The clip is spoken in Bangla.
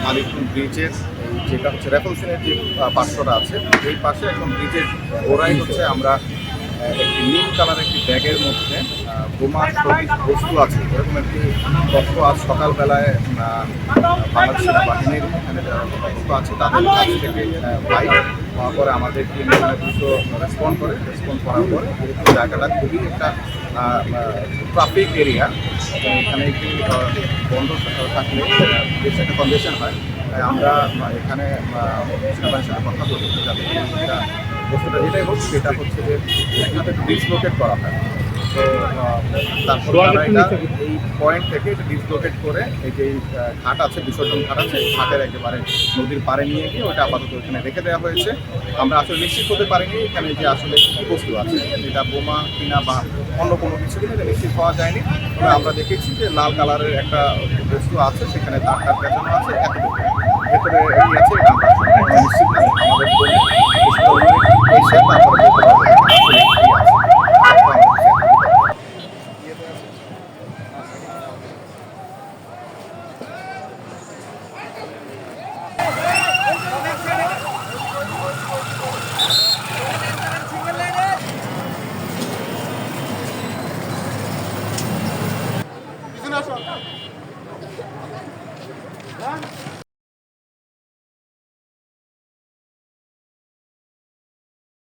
মালিকপুর ব্রিজের যেটা হচ্ছে রেফেলসেনের যে পার্শ্বটা আছে এই পাশে এখন ব্রিজের গোড়ায় হচ্ছে আমরা একটি নীল কালার একটি ব্যাগের মধ্যে বোমা সদৃশ বস্তু আছে এরকম একটি তথ্য আজ সকালবেলায় বাংলাদেশ সেনাবাহিনীর এখানে যারা তথ্য আছে তাদের কাছ থেকে পাই পাওয়ার পরে আমাদের টিম দ্রুত রেসপন্ড করার পরে জায়গাটা খুবই একটা ট্রাফিক এরিয়া এখানে একটি বন্ধ থাকলে বেশ একটা কন্ডিশন হয় তাই আমরা এখানে সেনাবাহিনীর সাথে কথা বলি যাতে এটা বস্তুটা যেটাই হোক সেটা হচ্ছে যে এখানে ডিসলোকেট করা হয় তো তারপর তারা এটা এই পয়েন্ট থেকে এটা ডিসলোকেট করে এই যে ঘাট আছে বিসর্জন ঘাট আছে ঘাটের একেবারে নদীর পাড়ে নিয়ে গিয়ে ওটা আপাতত এখানে রেখে দেওয়া হয়েছে আমরা আসলে নিশ্চিত হতে পারিনি এখানে যে আসলে কী বস্তু আছে এটা বোমা কিনা বা অন্য কোনো কিছু কিনা এটা নিশ্চিত হওয়া যায়নি তবে আমরা দেখেছি যে লাল কালারের একটা বস্তু আছে সেখানে তার পেছানো আছে ভেতরে কি আছে এটা আমরা নিশ্চিত না আমাদের এসে তারপরে